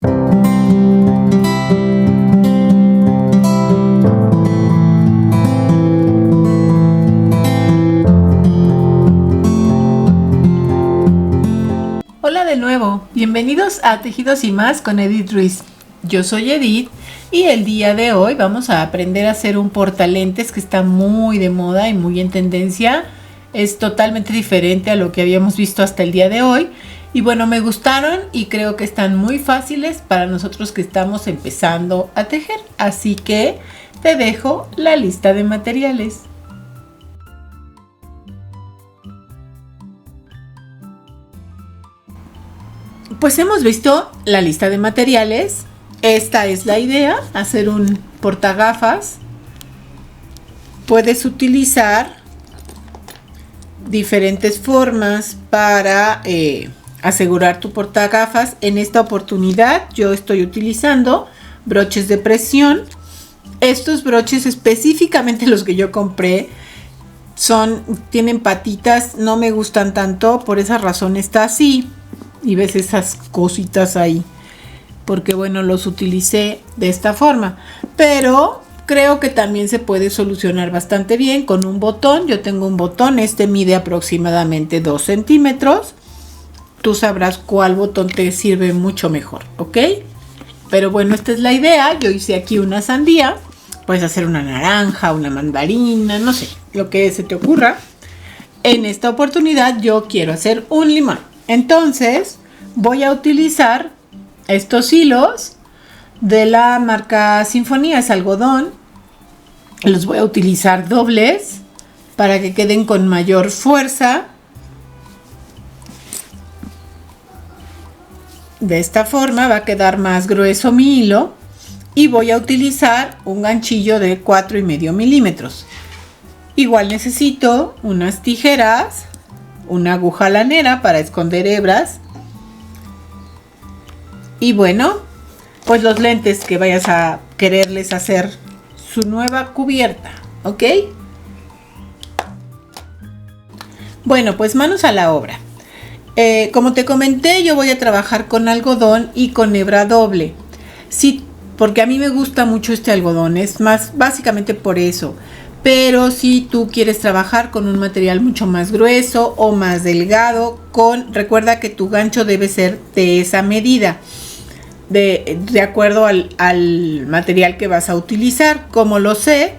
Hola de nuevo, bienvenidos a Tejidos y Más con Edith Ruiz. Yo soy Edith y el día de hoy vamos a aprender a hacer un portalentes que está muy de moda y muy en tendencia. Es totalmente diferente a lo que habíamos visto hasta el día de hoy. Y bueno, me gustaron y creo que están muy fáciles para nosotros que estamos empezando a tejer. Así que te dejo la lista de materiales. Pues hemos visto la lista de materiales. Esta es la idea, hacer un portagafas. Puedes utilizar diferentes formas para asegurar tu portagafas. En esta oportunidad yo estoy utilizando broches de presión. Estos broches, específicamente los que yo compré, tienen patitas, no me gustan tanto, por esa razón está así. Y ves esas cositas ahí, porque bueno, los utilicé de esta forma, pero creo que también se puede solucionar bastante bien con un botón. Yo tengo un botón, este mide aproximadamente 2 centímetros. Tú sabrás cuál botón te sirve mucho mejor, ¿ok? Pero bueno, esta es la idea. Yo hice aquí una sandía, puedes hacer una naranja, una mandarina, no sé, lo que se te ocurra. En esta oportunidad yo quiero hacer un limón. Entonces voy a utilizar estos hilos de la marca Sinfonía, es algodón. Los voy a utilizar dobles para que queden con mayor fuerza. De esta forma va a quedar más grueso mi hilo. Y voy a utilizar un ganchillo de 4,5 milímetros. Igual necesito unas tijeras, una aguja lanera para esconder hebras y bueno, pues los lentes que vayas a quererles hacer su nueva cubierta, ¿ok? Bueno, pues manos a la obra. Como te comenté, yo voy a trabajar con algodón y con hebra doble. Sí, porque a mí me gusta mucho este algodón, es más básicamente por eso. Pero si tú quieres trabajar con un material mucho más grueso o más delgado, recuerda que tu gancho debe ser de esa medida, de acuerdo al material que vas a utilizar. ¿Cómo lo sé?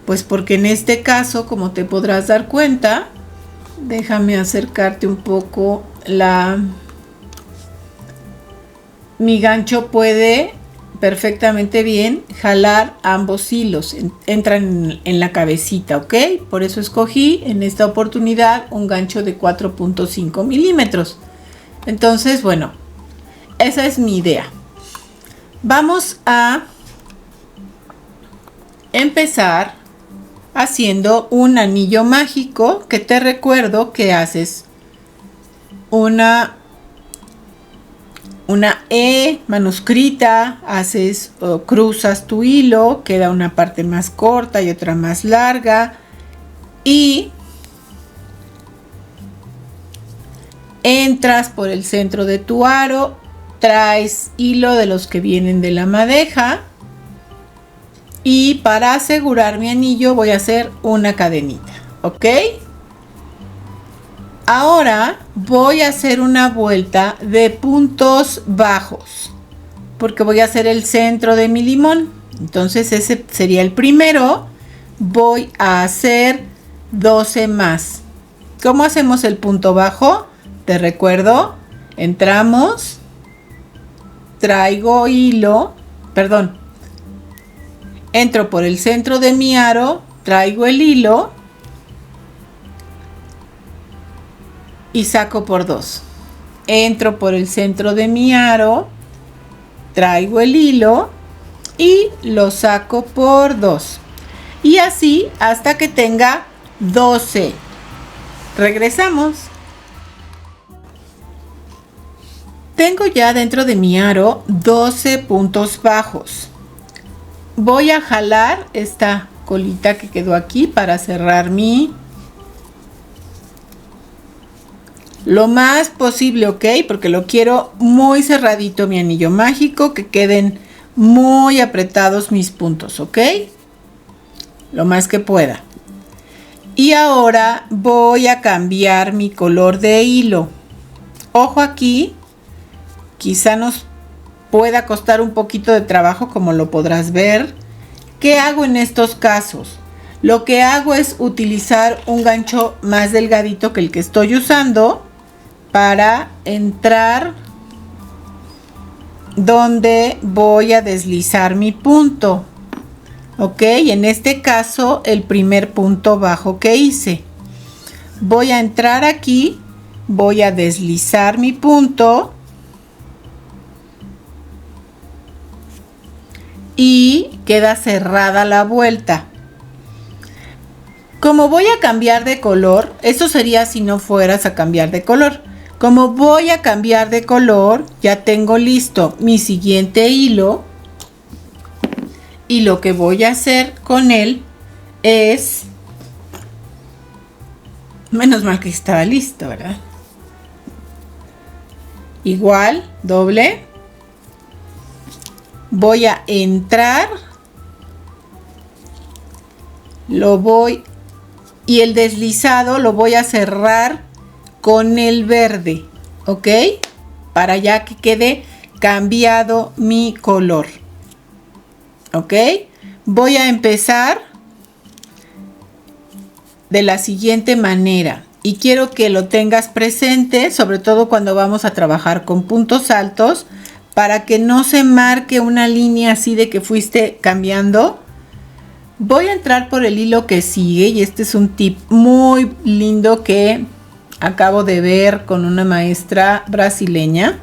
Pues porque en este caso, como te podrás dar cuenta, déjame acercarte un poco, mi gancho puede perfectamente bien jalar ambos hilos, entran en la cabecita, ¿ok? Por eso escogí en esta oportunidad un gancho de 4,5 milímetros. Entonces, bueno, esa es mi idea. Vamos a empezar haciendo un anillo mágico, que te recuerdo que haces una E manuscrita, haces o cruzas tu hilo, queda una parte más corta y otra más larga y entras por el centro de tu aro, traes hilo de los que vienen de la madeja y para asegurar mi anillo voy a hacer una cadenita, ¿ok? Ahora voy a hacer una vuelta de puntos bajos porque voy a hacer el centro de mi limón. Entonces ese sería el primero. Voy a hacer 12 más. ¿Cómo hacemos el punto bajo? Te recuerdo, entramos, traigo hilo, entro por el centro de mi aro, traigo el hilo y saco por 2. Entro por el centro de mi aro, traigo el hilo y lo saco por 2. Y así hasta que tenga 12. Regresamos. Tengo ya dentro de mi aro 12 puntos bajos. Voy a jalar esta colita que quedó aquí para cerrar mi lo más posible, ¿ok? Porque lo quiero muy cerradito mi anillo mágico, que queden muy apretados mis puntos, ¿ok? Lo más que pueda. Y ahora voy a cambiar mi color de hilo. Ojo aquí, quizá nos pueda costar un poquito de trabajo, como lo podrás ver. ¿Qué hago en estos casos? Lo que hago es utilizar un gancho más delgadito que el que estoy usando para entrar donde voy a deslizar mi punto. Ok, en este caso el primer punto bajo que hice. Voy a entrar aquí, voy a deslizar mi punto y queda cerrada la vuelta. Como voy a cambiar de color, eso sería si no fueras a cambiar de color. Como voy a cambiar de color, ya tengo listo mi siguiente hilo. Y lo que voy a hacer con él es... Menos mal que estaba listo, ¿verdad? Igual, doble. Voy a entrar. Lo voy... Y el deslizado lo voy a cerrar con el verde, ¿ok? Para ya que quede cambiado mi color. ¿Ok? Voy a empezar de la siguiente manera. Y quiero que lo tengas presente, sobre todo cuando vamos a trabajar con puntos altos, para que no se marque una línea así de que fuiste cambiando. Voy a entrar por el hilo que sigue, y este es un tip muy lindo que acabo de ver con una maestra brasileña.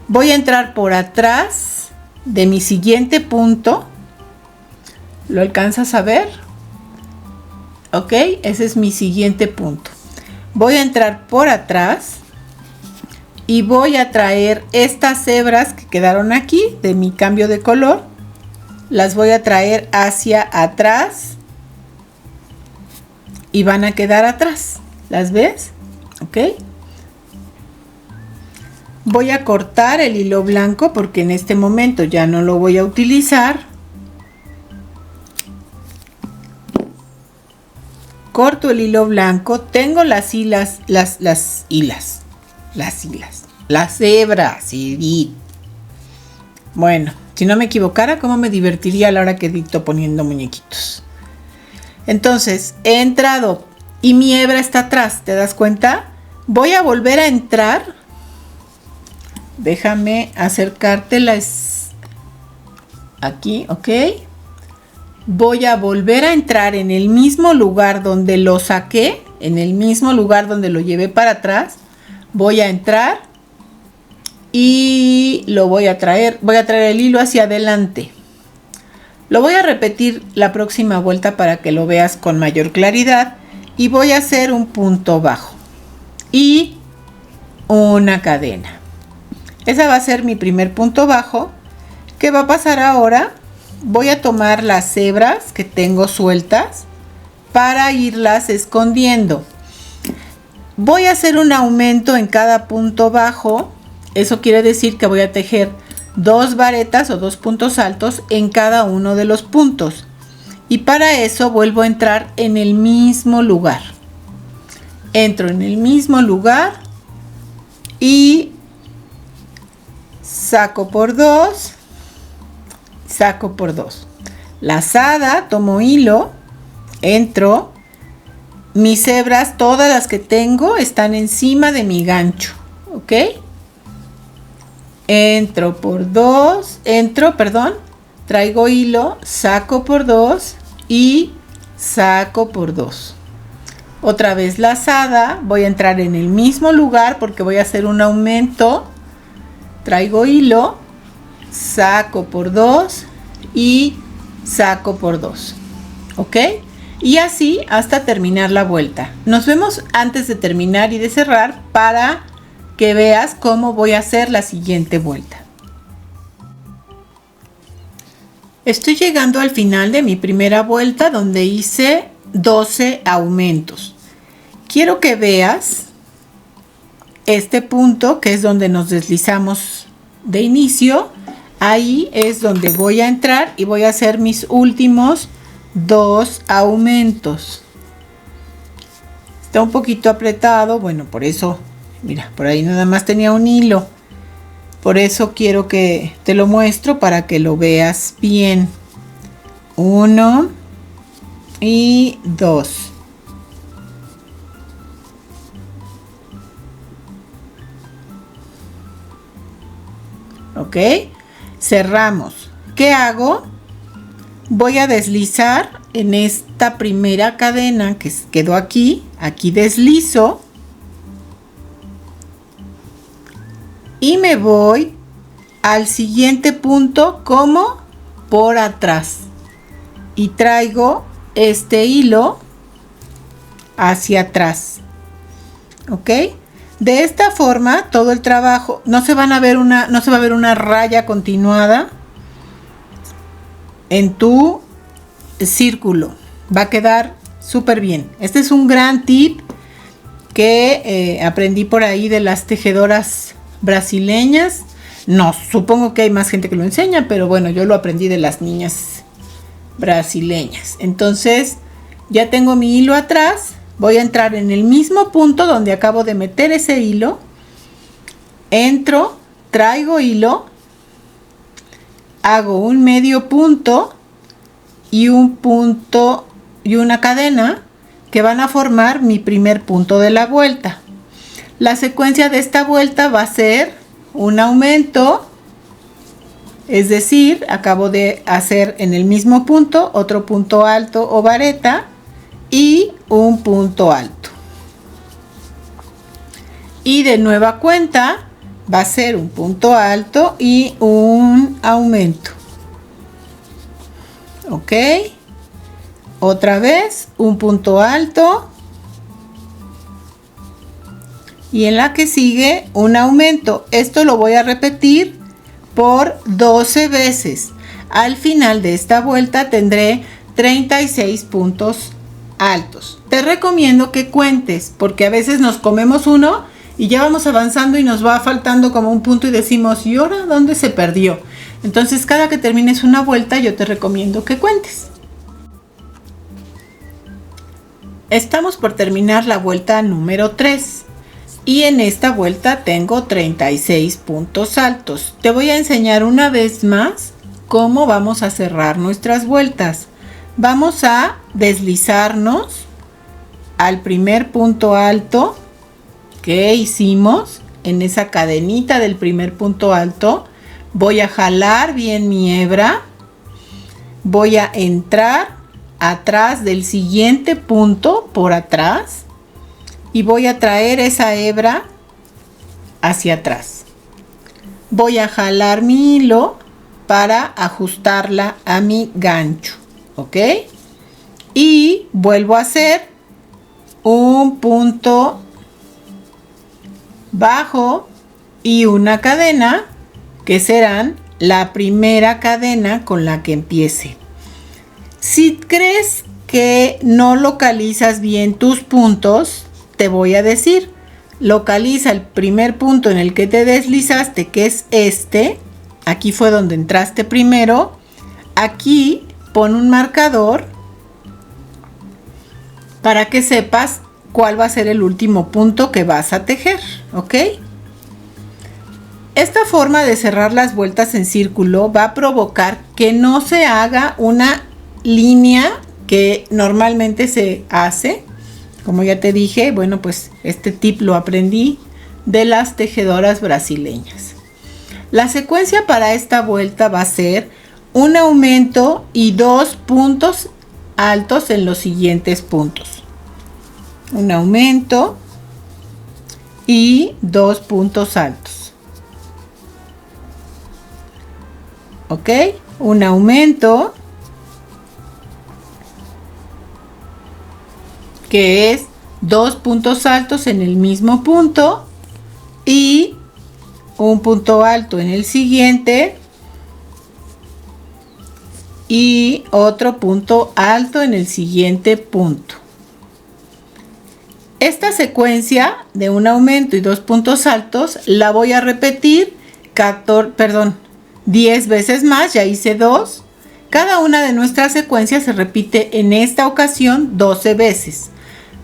Voy a entrar por atrás de mi siguiente punto. ¿Lo alcanzas a ver? Ok, ese es mi siguiente punto. Voy a entrar por atrás y voy a traer estas hebras que quedaron aquí de mi cambio de color. Las voy a traer hacia atrás y van a quedar atrás. ¿Las ves? Ok. Voy a cortar el hilo blanco porque en este momento ya no lo voy a utilizar. Corto el hilo blanco. Tengo las hebras. Bueno, si no me equivocara, ¿cómo me divertiría a la hora que edito poniendo muñequitos? Entonces, he entrado y mi hebra está atrás. ¿Te das cuenta? Voy a volver a entrar. Déjame acercártelas aquí, ok. Voy a volver a entrar en el mismo lugar donde lo saqué, en el mismo lugar donde lo llevé para atrás. Voy a entrar y lo voy a traer el hilo hacia adelante. Lo voy a repetir la próxima vuelta para que lo veas con mayor claridad. Y voy a hacer un punto bajo y una cadena. Esa va a ser mi primer punto bajo. ¿Qué va a pasar ahora? Voy a tomar las hebras que tengo sueltas para irlas escondiendo. Voy a hacer un aumento en cada punto bajo. Eso quiere decir que voy a tejer 2 varetas o 2 puntos altos en cada uno de los puntos. Y para eso vuelvo a entrar en el mismo lugar. Entro en el mismo lugar y saco por 2, saco por 2. Lazada, tomo hilo, entro. Mis hebras, todas las que tengo, están encima de mi gancho, ¿ok? Traigo hilo, saco por 2 y saco por 2. Otra vez lazada, voy a entrar en el mismo lugar porque voy a hacer un aumento. Traigo hilo, saco por 2 y saco por 2, ¿ok? Y así hasta terminar la vuelta. Nos vemos antes de terminar y de cerrar para que veas cómo voy a hacer la siguiente vuelta. Estoy llegando al final de mi primera vuelta donde hice 12 aumentos. Quiero que veas este punto que es donde nos deslizamos de inicio, ahí es donde voy a entrar y voy a hacer mis últimos 2 aumentos. Está un poquito apretado, bueno, por eso, mira, por ahí nada más tenía un hilo. Por eso quiero que te lo muestro para que lo veas bien. 1 y 2. ¿Ok? Cerramos. ¿Qué hago? Voy a deslizar en esta primera cadena que quedó aquí. Aquí deslizo. Y me voy al siguiente punto como por atrás. Y traigo este hilo hacia atrás. ¿Ok? De esta forma todo el trabajo no se va a ver una raya continuada en tu círculo. Va a quedar súper bien. Este es un gran tip que aprendí por ahí de las tejedoras brasileñas. No, supongo que hay más gente que lo enseña, pero bueno, yo lo aprendí de las niñas brasileñas. Entonces, ya tengo mi hilo atrás. Voy a entrar en el mismo punto donde acabo de meter ese hilo. Entro, traigo hilo, hago un medio punto y un punto y una cadena que van a formar mi primer punto de la vuelta. La secuencia de esta vuelta va a ser un aumento, es decir, acabo de hacer en el mismo punto otro punto alto o vareta y un punto alto. Y de nueva cuenta va a ser un punto alto y un aumento. ¿Ok? Otra vez un punto alto. Y en la que sigue un aumento. Esto lo voy a repetir por 12 veces. Al final de esta vuelta tendré 36 puntos altos. Te recomiendo que cuentes, porque a veces nos comemos uno y ya vamos avanzando y nos va faltando como un punto y decimos, ¿y ahora dónde se perdió? Entonces, cada que termines una vuelta, yo te recomiendo que cuentes. Estamos por terminar la vuelta número 3. Y en esta vuelta tengo 36 puntos altos. Te voy a enseñar una vez más cómo vamos a cerrar nuestras vueltas. Vamos a deslizarnos al primer punto alto que hicimos en esa cadenita del primer punto alto. Voy a jalar bien mi hebra. Voy a entrar atrás del siguiente punto por atrás. Y voy a traer esa hebra hacia atrás. Voy a jalar mi hilo para ajustarla a mi gancho. ¿Ok? Y vuelvo a hacer un punto bajo y una cadena que serán la primera cadena con la que empiece. Si crees que no localizas bien tus puntos, te voy a decir, localiza el primer punto en el que te deslizaste, que es este. Aquí fue donde entraste primero. Aquí pon un marcador para que sepas cuál va a ser el último punto que vas a tejer, ¿ok? Esta forma de cerrar las vueltas en círculo va a provocar que no se haga una línea que normalmente se hace. Como ya te dije, bueno, pues este tip lo aprendí de las tejedoras brasileñas. La secuencia para esta vuelta va a ser un aumento y 2 puntos altos en los siguientes puntos. Un aumento y 2 puntos altos. ¿Ok? Un aumento, que es 2 puntos altos en el mismo punto y un punto alto en el siguiente y otro punto alto en el siguiente punto. Esta secuencia de un aumento y 2 puntos altos la voy a repetir 10 veces más, ya hice 2. Cada una de nuestras secuencias se repite en esta ocasión 12 veces.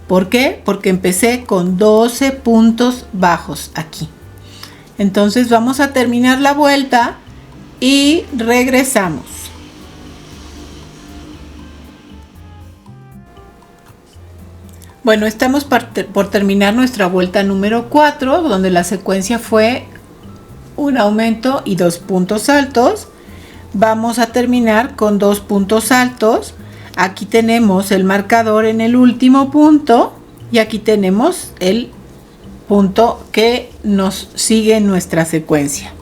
¿Por qué? Porque empecé con 12 puntos bajos aquí. Entonces vamos a terminar la vuelta y regresamos. Bueno, estamos por terminar nuestra vuelta número 4, donde la secuencia fue un aumento y 2 puntos altos. Vamos a terminar con 2 puntos altos. Aquí tenemos el marcador en el último punto y aquí tenemos el punto que nos sigue en nuestra secuencia.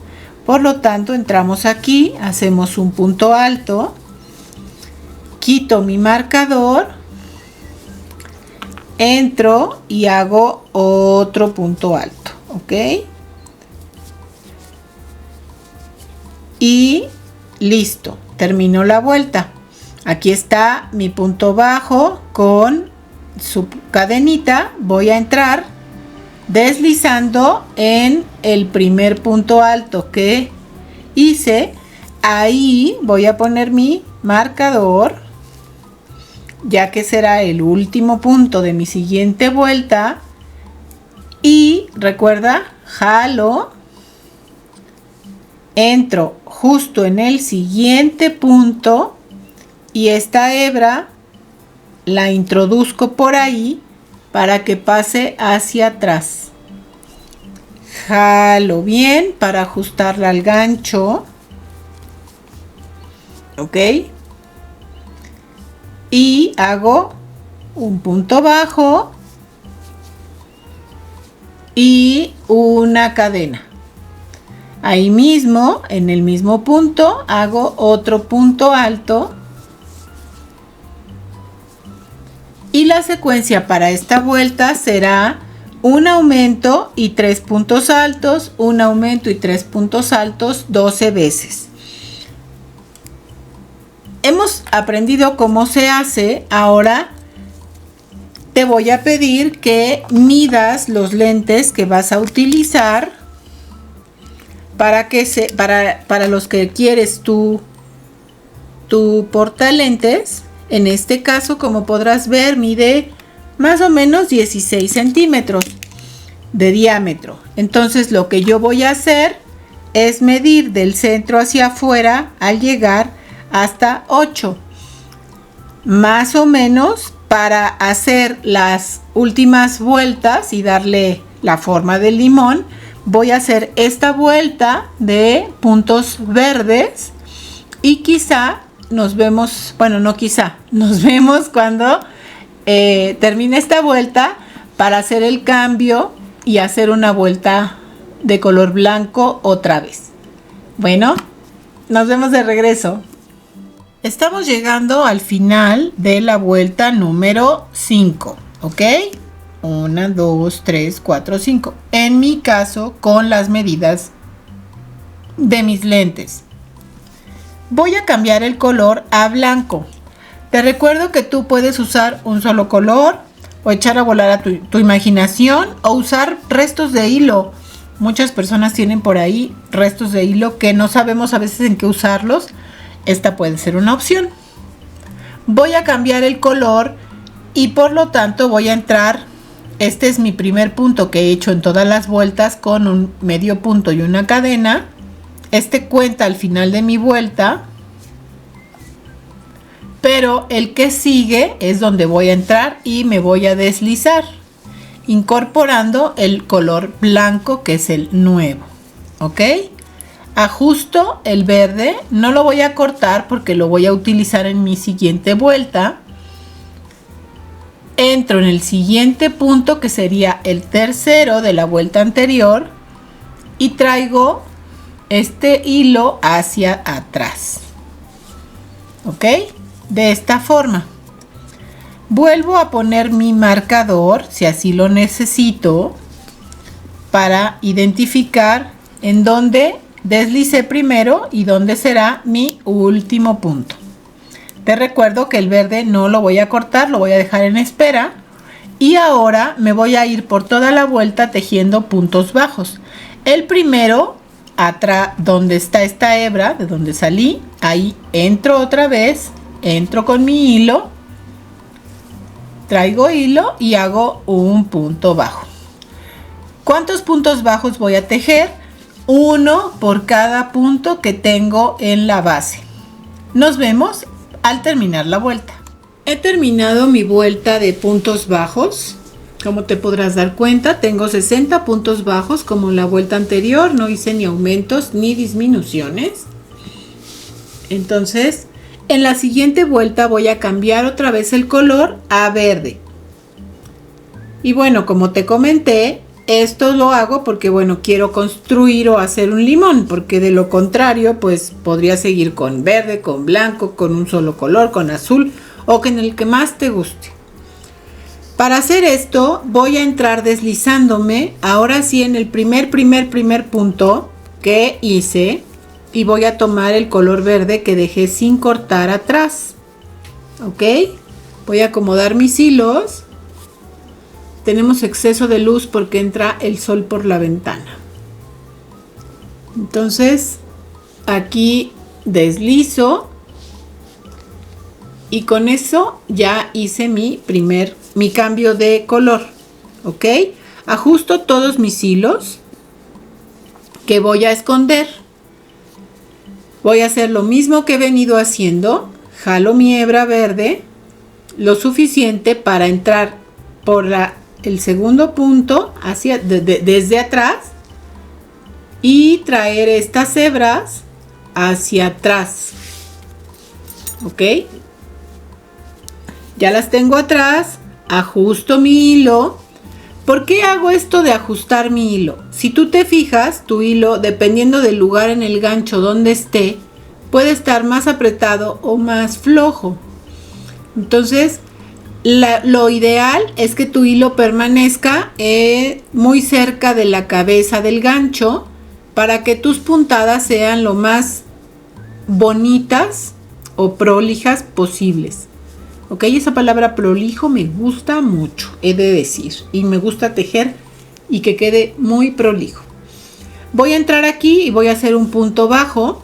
Por lo tanto, entramos aquí, hacemos un punto alto, quito mi marcador, entro y hago otro punto alto, ¿ok? Y listo, termino la vuelta. Aquí está mi punto bajo con su cadenita. Voy a entrar deslizando en el primer punto alto que hice. Ahí voy a poner mi marcador, ya que será el último punto de mi siguiente vuelta. Y recuerda, jalo, entro justo en el siguiente punto y esta hebra la introduzco por ahí para que pase hacia atrás. Jalo bien para ajustarla al gancho, ¿ok? Y hago un punto bajo y una cadena. Ahí mismo, en el mismo punto, hago otro punto alto. Y la secuencia para esta vuelta será un aumento y 3 puntos altos, un aumento y 3 puntos altos 12 veces. Hemos aprendido cómo se hace. Ahora te voy a pedir que midas los lentes que vas a utilizar para los que quieres tu portalentes. En este caso, como podrás ver, mide más o menos 16 centímetros de diámetro. Entonces lo que yo voy a hacer es medir del centro hacia afuera al llegar hasta 8. Más o menos, para hacer las últimas vueltas y darle la forma del limón, voy a hacer esta vuelta de puntos verdes y quizá nos vemos, bueno, no quizá, nos vemos cuando termine esta vuelta para hacer el cambio y hacer una vuelta de color blanco otra vez. Bueno, nos vemos de regreso. Estamos llegando al final de la vuelta número 5, ¿ok? 1, 2, 3, 4, 5. En mi caso, con las medidas de mis lentes. Voy a cambiar el color a blanco. Te recuerdo que tú puedes usar un solo color o echar a volar a tu imaginación o usar restos de hilo. Muchas personas tienen por ahí restos de hilo que no sabemos a veces en qué usarlos. Esta puede ser una opción. Voy a cambiar el color y por lo tanto voy a entrar. Este es mi primer punto que he hecho en todas las vueltas con un medio punto y una cadena. Este cuenta al final de mi vuelta, pero el que sigue es donde voy a entrar y me voy a deslizar, incorporando el color blanco que es el nuevo, ¿ok? Ajusto el verde, no lo voy a cortar porque lo voy a utilizar en mi siguiente vuelta. Entro en el siguiente punto que sería el tercero de la vuelta anterior y traigo este hilo hacia atrás, ¿ok? De esta forma. Vuelvo a poner mi marcador, si así lo necesito, para identificar en dónde deslicé primero y dónde será mi último punto. Te recuerdo que el verde no lo voy a cortar, lo voy a dejar en espera Y ahora me voy a ir por toda la vuelta tejiendo puntos bajos. El primero, atrás, donde está esta hebra, de donde salí, ahí entro otra vez, entro con mi hilo, traigo hilo y hago un punto bajo. ¿Cuántos puntos bajos voy a tejer? Uno por cada punto que tengo en la base. Nos vemos al terminar la vuelta. He terminado mi vuelta de puntos bajos. Como te podrás dar cuenta, tengo 60 puntos bajos como en la vuelta anterior. No hice ni aumentos ni disminuciones. Entonces, en la siguiente vuelta voy a cambiar otra vez el color a verde. Y bueno, como te comenté, esto lo hago porque, bueno, quiero construir o hacer un limón, porque de lo contrario, pues podría seguir con verde, con blanco, con un solo color, con azul o con el que más te guste. Para hacer esto, voy a entrar deslizándome, ahora sí en el primer punto que hice, y voy a tomar el color verde que dejé sin cortar atrás. ¿Ok? Voy a acomodar mis hilos. Tenemos exceso de luz porque entra el sol por la ventana. Entonces, aquí deslizo y con eso ya hice mi cambio de color. ¿Ok? Ajusto todos mis hilos que voy a esconder. Voy a hacer lo mismo que he venido haciendo. Jalo mi hebra verde lo suficiente para entrar por el segundo punto desde atrás y traer estas hebras hacia atrás. ¿Ok? Ya las tengo atrás, ajusto mi hilo. ¿Por qué hago esto de ajustar mi hilo? Si tú te fijas, tu hilo, dependiendo del lugar en el gancho donde esté, puede estar más apretado o más flojo. Entonces, lo ideal es que tu hilo permanezca muy cerca de la cabeza del gancho para que tus puntadas sean lo más bonitas o prolijas posibles. Ok, esa palabra prolijo me gusta mucho, he de decir, y me gusta tejer y que quede muy prolijo. Voy a entrar aquí y voy a hacer un punto bajo.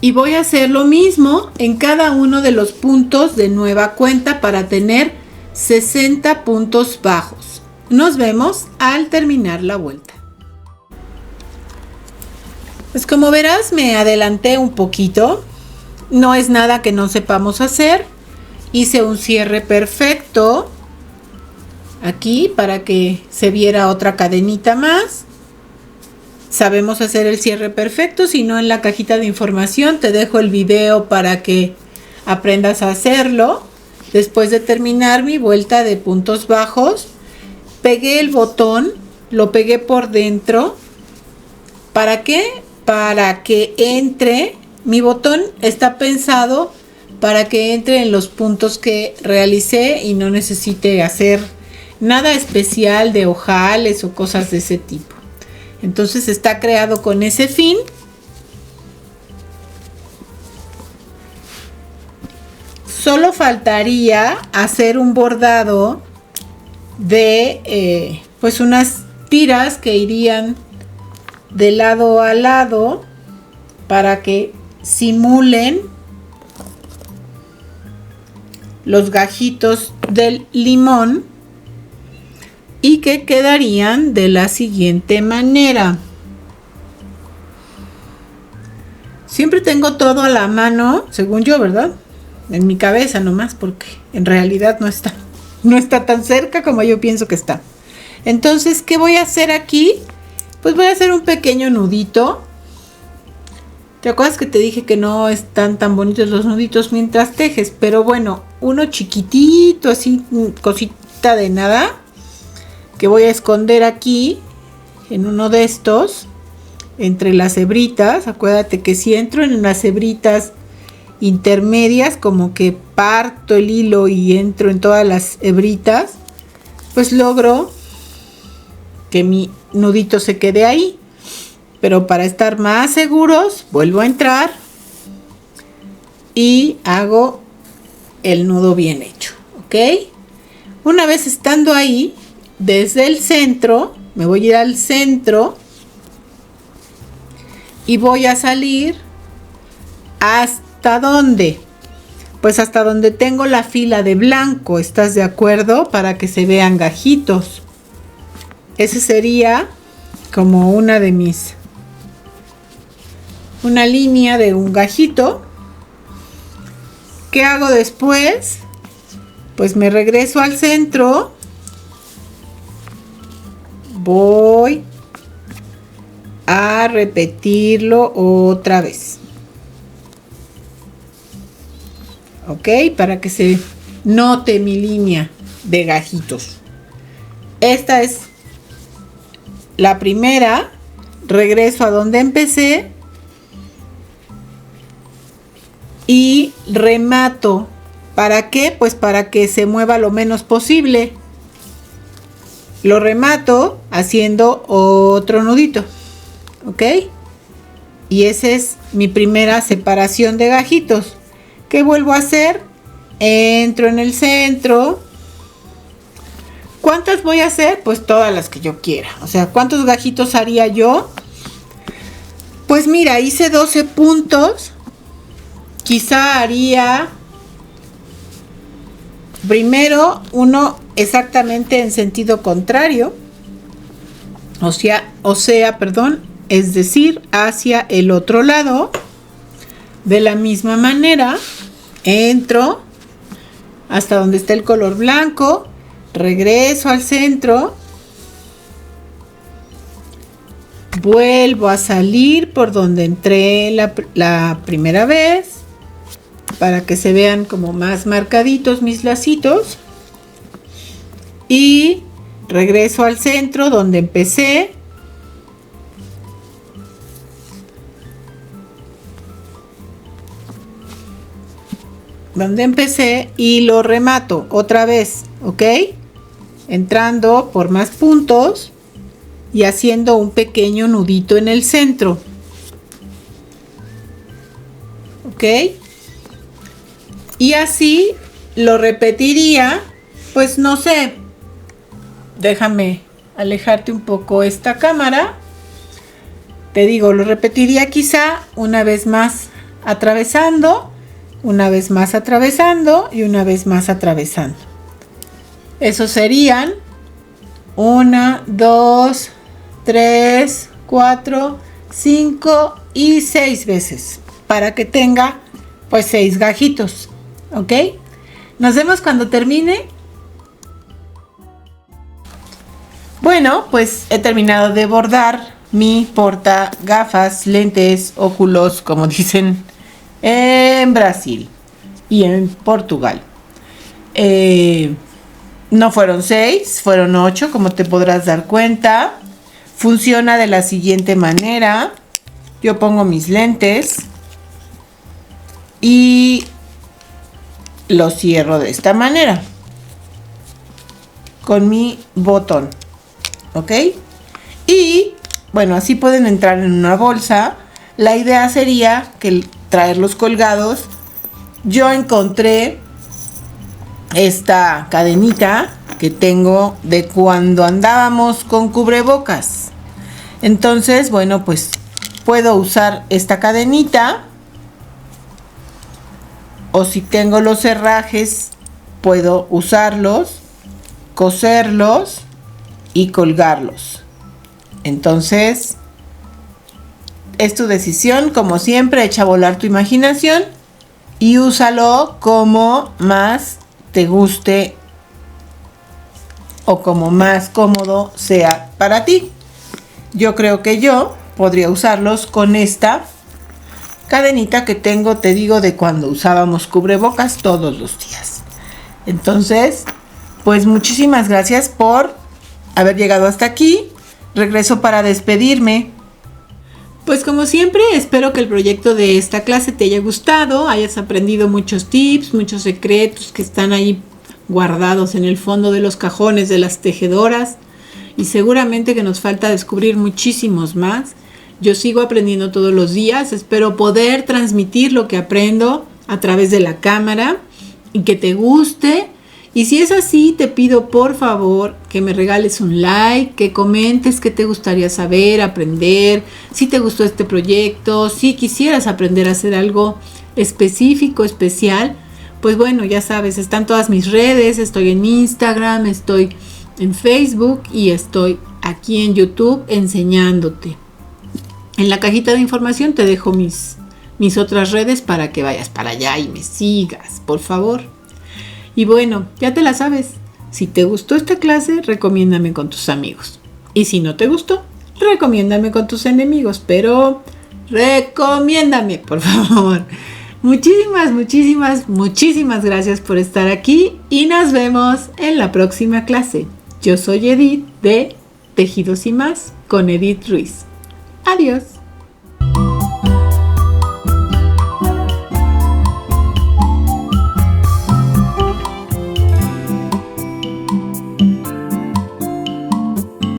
Y voy a hacer lo mismo en cada uno de los puntos de nueva cuenta para tener 60 puntos bajos. Nos vemos al terminar la vuelta. Pues como verás, me adelanté un poquito. No es nada que no sepamos hacer. Hice un cierre perfecto aquí para que se viera otra cadenita más. Sabemos hacer el cierre perfecto, si no en la cajita de información te dejo el video para que aprendas a hacerlo. Después de terminar mi vuelta de puntos bajos, pegué el botón, lo pegué por dentro. ¿Para qué? Para que entre, mi botón está pensado para que entre en los puntos que realicé y no necesite hacer nada especial de ojales o cosas de ese tipo. Entonces está creado con ese fin. Solo faltaría hacer un bordado de pues unas tiras que irían de lado a lado para que simulen los gajitos del limón y que quedarían de la siguiente manera. Siempre tengo todo a la mano, según yo, ¿verdad? En mi cabeza nomás, porque en realidad no está tan cerca como yo pienso que está. Entonces, ¿qué voy a hacer aquí? Pues voy a hacer un pequeño nudito. ¿Te acuerdas que te dije que no están tan bonitos los nuditos mientras tejes? Pero bueno, uno chiquitito, así, cosita de nada, que voy a esconder aquí, en uno de estos, entre las hebritas. Acuérdate que si entro en las hebritas intermedias, como que parto el hilo y entro en todas las hebritas, pues logro que mi nudito se quede ahí. Pero para estar más seguros, vuelvo a entrar y hago el nudo bien hecho, ¿ok? Una vez estando ahí, desde el centro, me voy a ir al centro y voy a salir ¿hasta dónde? Pues hasta donde tengo la fila de blanco, ¿estás de acuerdo? Para que se vean gajitos. Ese sería como una línea de un gajito. ¿Qué hago después? Pues me regreso al centro. Voy a repetirlo otra vez. ¿Ok? Para que se note mi línea de gajitos. Esta es la primera. Regreso a donde empecé. Y remato. ¿Para qué? Pues para que se mueva lo menos posible. Lo remato haciendo otro nudito. ¿Ok? Y esa es mi primera separación de gajitos. ¿Qué vuelvo a hacer? Entro en el centro. ¿Cuántas voy a hacer? Pues todas las que yo quiera. O sea, ¿cuántos gajitos haría yo? Pues mira, hice 12 puntos. Quizá haría primero uno exactamente en sentido contrario. Es decir, hacia el otro lado. De la misma manera, entro hasta donde está el color blanco, regreso al centro, vuelvo a salir por donde entré la primera vez, para que se vean como más marcaditos mis lacitos, y regreso al centro donde empecé. Y lo remato otra vez, ¿ok? Entrando por más puntos y haciendo un pequeño nudito en el centro, ¿ok? Y así lo repetiría, pues no sé, déjame alejarte un poco esta cámara. Te digo, lo repetiría quizá una vez más atravesando, una vez más atravesando y una vez más atravesando. Eso serían 1, 2, 3, 4, 5 y 6 veces, para que tenga pues 6 gajitos, ¿ok? Nos vemos cuando termine. Bueno, pues he terminado de bordar mi porta gafas, lentes, óculos, como dicen en Brasil y en Portugal. No fueron 6, fueron 8, como te podrás dar cuenta. Funciona de la siguiente manera. Yo pongo mis lentes y los cierro de esta manera con mi botón, ¿ok? Y bueno, así pueden entrar en una bolsa. La idea sería que traerlos colgados. Yo encontré esta cadenita que tengo de cuando andábamos con cubrebocas. Entonces, bueno, pues puedo usar esta cadenita, o si tengo los herrajes, puedo usarlos, coserlos y colgarlos. Entonces, es tu decisión, como siempre, echa a volar tu imaginación y úsalo como más te guste o como más cómodo sea para ti. Yo creo que yo podría usarlos con esta cadenita que tengo, te digo, de cuando usábamos cubrebocas todos los días. Entonces, pues muchísimas gracias por haber llegado hasta aquí. Regreso para despedirme. Pues como siempre, espero que el proyecto de esta clase te haya gustado, hayas aprendido muchos tips, muchos secretos que están ahí guardados en el fondo de los cajones de las tejedoras, y seguramente que nos falta descubrir muchísimos más. Yo sigo aprendiendo todos los días, espero poder transmitir lo que aprendo a través de la cámara y que te guste. Y si es así, te pido por favor que me regales un like, que comentes qué te gustaría saber, aprender, si te gustó este proyecto, si quisieras aprender a hacer algo específico, especial. Pues bueno, ya sabes, están todas mis redes, estoy en Instagram, estoy en Facebook y estoy aquí en YouTube enseñándote. En la cajita de información te dejo mis otras redes para que vayas para allá y me sigas, por favor. Y bueno, ya te la sabes. Si te gustó esta clase, recomiéndame con tus amigos. Y si no te gustó, recomiéndame con tus enemigos. Pero recomiéndame, por favor. Muchísimas gracias por estar aquí y nos vemos en la próxima clase. Yo soy Edith de Tejidos y Más con Edith Ruiz. Adiós.